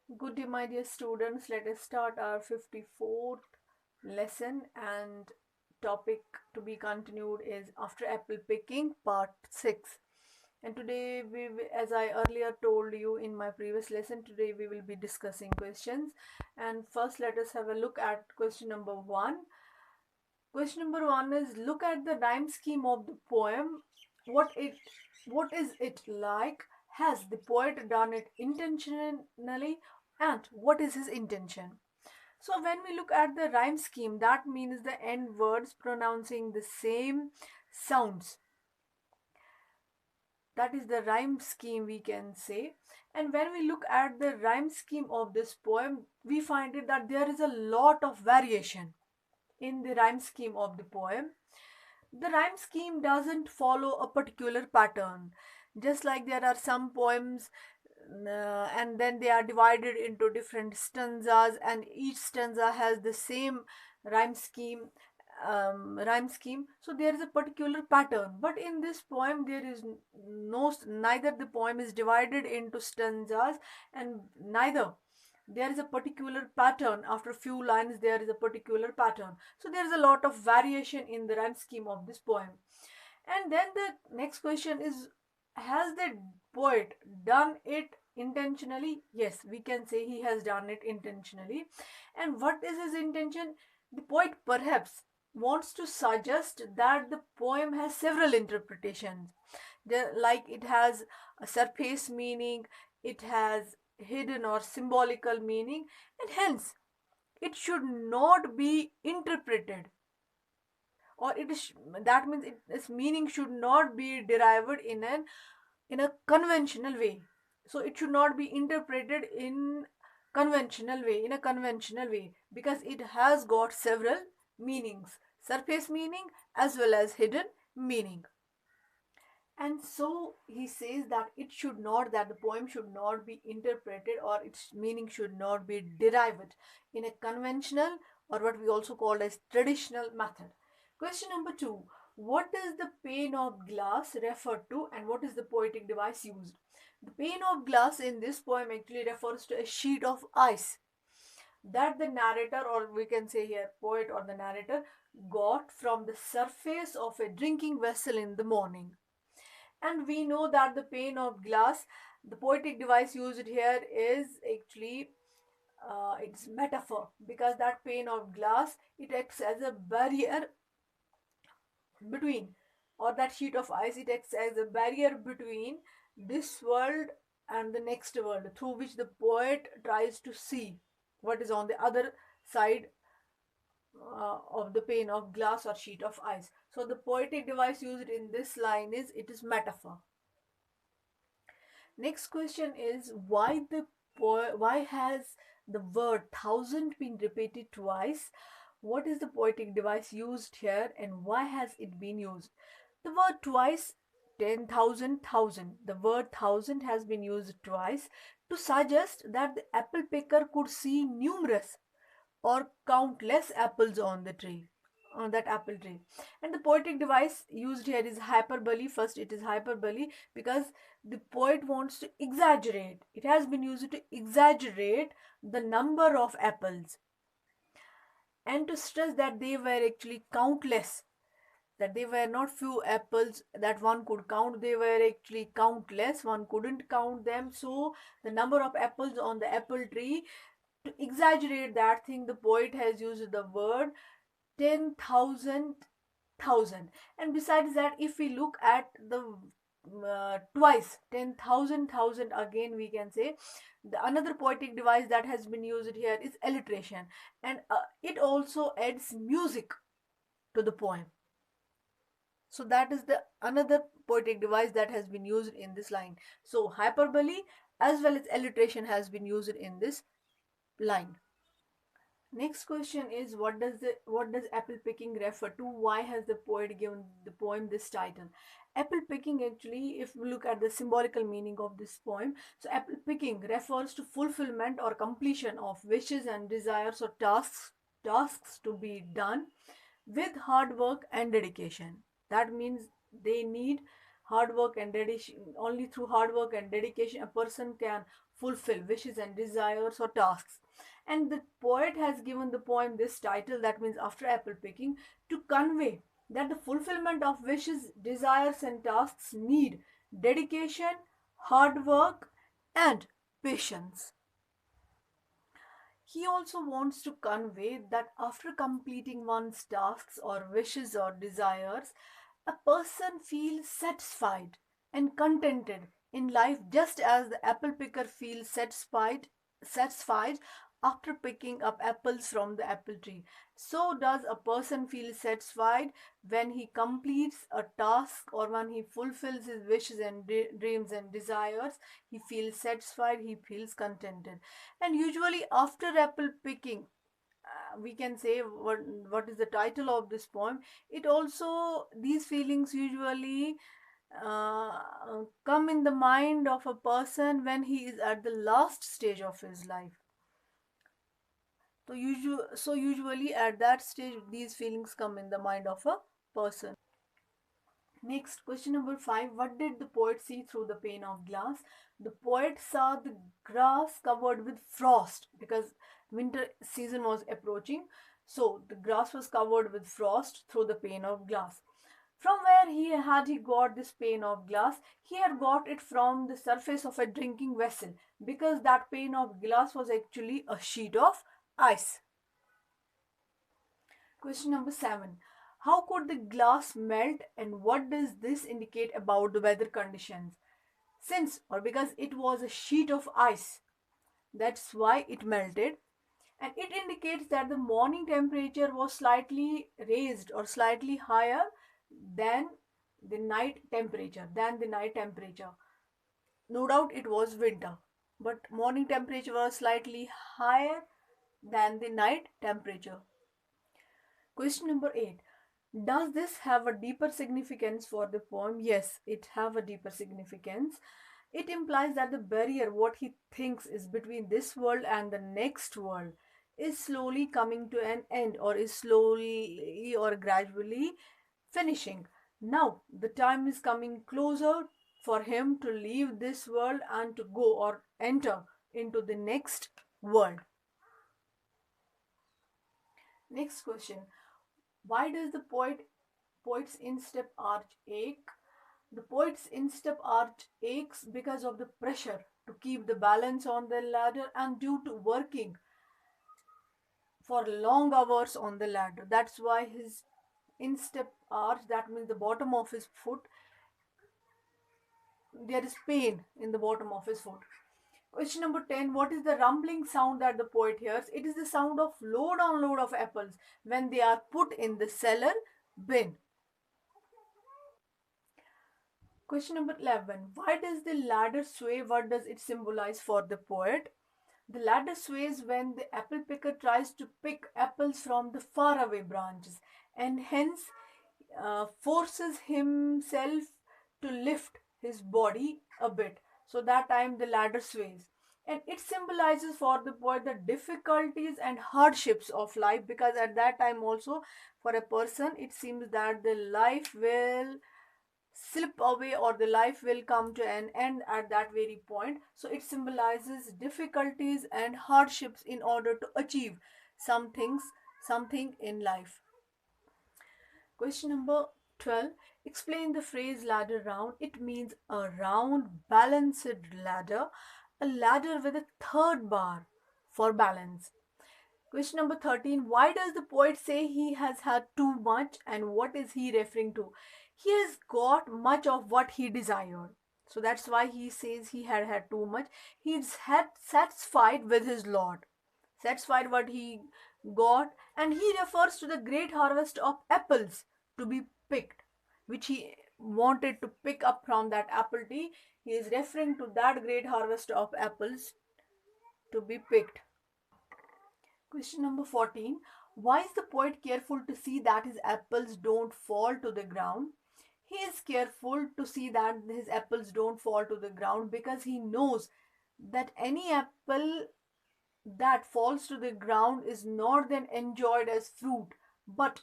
Good day, my dear students. Let us start our 54th lesson, and topic to be continued is after apple picking part 6. And today as I earlier told you in my previous lesson, today we will be discussing questions. And first let us have a look at question number 1. Question number 1 is, look at the rhyme scheme of the poem. What is it like? Has the poet done it intentionally? And what is his intention? So when we look at the rhyme scheme, that means the end words pronouncing the same sounds. That is the rhyme scheme, we can say. And when we look at the rhyme scheme of this poem, we find it that there is a lot of variation in the rhyme scheme of the poem. The rhyme scheme doesn't follow a particular pattern. Just like there are some poems, and then they are divided into different stanzas, and each stanza has the same rhyme scheme. So there is a particular pattern, but in this poem there is no, neither the poem is divided into stanzas, and neither there is a particular pattern. After a few lines there is a particular pattern, so there is a lot of variation in the rhyme scheme of this poem. And then the next question is, has the poet done it intentionally? Yes, we can say he has done it intentionally. And what is his intention? The poet perhaps wants to suggest that the poem has several interpretations. Like it has a surface meaning, it has hidden or symbolical meaning, and hence it should not be interpreted, or it is, that means its meaning should not be derived in a conventional way. So it should not be interpreted in a conventional way, because it has got several meanings, surface meaning as well as hidden meaning. And so he says that it should not, that the poem should not be interpreted, or its meaning should not be derived in a conventional, or what we also call as traditional method. Question number 2. What does the pane of glass refer to, and what is the poetic device used? The pane of glass in this poem actually refers to a sheet of ice that the narrator, or we can say here poet or the narrator, got from the surface of a drinking vessel in the morning. And we know that the pane of glass, the poetic device used here is actually, it's metaphor, because that pane of glass, it acts as a barrier between, or that sheet of ice, it acts as a barrier between this world and the next world, through which the poet tries to see what is on the other side of the pane of glass or sheet of ice. So the poetic device used in this line is, it is metaphor. Next question is, why has the word thousand been repeated twice? What is the poetic device used here, and why has it been used? The word twice, 10,000, thousand. The word thousand has been used twice to suggest that the apple picker could see numerous or countless apples on the tree, on that apple tree. And the poetic device used here is hyperbole. First, it is hyperbole because the poet wants to exaggerate. It has been used to exaggerate the number of apples, and to stress that they were actually countless, that they were not few apples that one could count, they were actually countless, one couldn't count them. So the number of apples on the apple tree, to exaggerate that thing, the poet has used the word 10,000, thousand. And besides that, if we look at the twice 10,000, thousand, again we can say the another poetic device that has been used here is alliteration, and it also adds music to the poem. So that is the another poetic device that has been used in this line. So hyperbole as well as alliteration has been used in this line. Next question is, what does apple picking refer to? Why has the poet given the poem this title? Apple picking, actually, if we look at the symbolical meaning of this poem, so apple picking refers to fulfillment or completion of wishes and desires or tasks to be done with hard work and dedication. That means they need hard work and dedication. Only through hard work and dedication a person can fulfill wishes and desires or tasks. And the poet has given the poem this title, that means after apple picking, to convey that the fulfillment of wishes, desires, and tasks need dedication, hard work, and patience. He also wants to convey that after completing one's tasks or wishes or desires, a person feels satisfied and contented in life just as the apple picker feels satisfied after picking up apples from the apple tree. So does a person feel satisfied when he completes a task or when he fulfills his wishes and dreams and desires. He feels satisfied, he feels contented. And usually after apple picking, we can say what is the title of this poem. It also, these feelings usually come in the mind of a person when he is at the last stage of his life. So usually at that stage these feelings come in the mind of a person. Next, question number 5. What did the poet see through the pane of glass? The poet saw the grass covered with frost because winter season was approaching. So the grass was covered with frost through the pane of glass. From where he got this pane of glass? He had got it from the surface of a drinking vessel because that pane of glass was actually a sheet of ice. Question number 7. How could the glass melt and what does this indicate about the weather conditions? Since or because it was a sheet of ice, that's why it melted, and it indicates that the morning temperature was slightly raised or slightly higher than the night temperature. No doubt it was winter, but morning temperature was slightly higher than the night temperature. Question number 8. Does this have a deeper significance for the poem? Yes, it have a deeper significance. It implies that the barrier, what he thinks is between this world and the next world, is slowly coming to an end or is slowly or gradually finishing. Now, the time is coming closer for him to leave this world and to go or enter into the next world. Next question. Why does the poet's instep arch ache? The poet's instep arch aches because of the pressure to keep the balance on the ladder and due to working for long hours on the ladder. That's why his instep arch, that means the bottom of his foot, there is pain in the bottom of his foot. Question number 10. What is the rumbling sound that the poet hears? It is the sound of load on load of apples when they are put in the cellar bin. Question number 11. Why does the ladder sway? What does it symbolize for the poet? The ladder sways when the apple picker tries to pick apples from the faraway branches and hence forces himself to lift his body a bit. So that time the ladder sways. And it symbolizes for the poet the difficulties and hardships of life, because at that time also for a person it seems that the life will slip away or the life will come to an end at that very point. So it symbolizes difficulties and hardships in order to achieve something in life. Question number 12. Explain the phrase ladder round. It means a round balanced ladder, a ladder with a third bar for balance. Question number 13. Why does the poet say he has had too much and what is he referring to? He has got much of what he desired. So that's why he says he had had too much. He's had satisfied with his lot, satisfied what he got, and he refers to the great harvest of apples to be picked, which he wanted to pick up from that apple tree. He is referring to that great harvest of apples to be picked. Question number 14. Why is the poet careful to see that his apples don't fall to the ground? He is careful to see that his apples don't fall to the ground because he knows that any apple that falls to the ground is not then enjoyed as fruit, but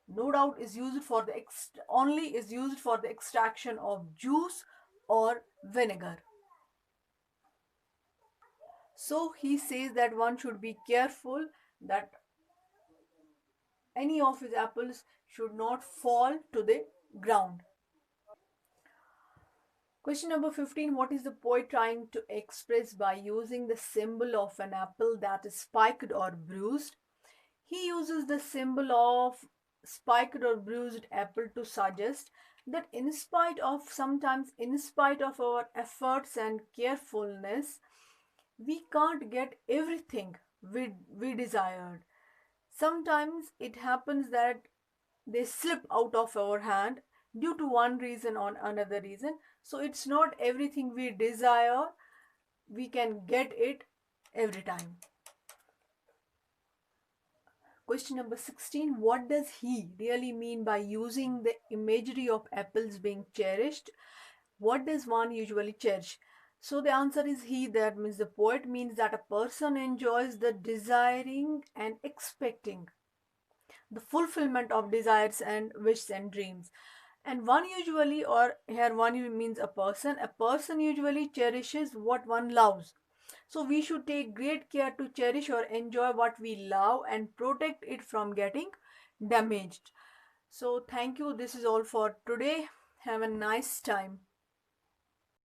no doubt is used for the only is used for the extraction of juice or vinegar. So he says that one should be careful that any of his apples should not fall to the ground. Question number 15. What is the poet trying to express by using the symbol of an apple that is spiked or bruised? He uses the symbol of spiked or bruised apple to suggest that in spite of our efforts and carefulness, we can't get everything we desired. Sometimes it happens that they slip out of our hand due to one reason or another reason. So it's not everything we desire, we can get it every time. Question number 16. What does he really mean by using the imagery of apples being cherished? What does one usually cherish? So the answer is he. That means the poet means that a person enjoys the desiring and expecting the fulfillment of desires and wishes and dreams. And one usually, or here one means a person usually cherishes what one loves. So we should take great care to cherish or enjoy what we love and protect it from getting damaged. So thank you. This is all for today. Have a nice time.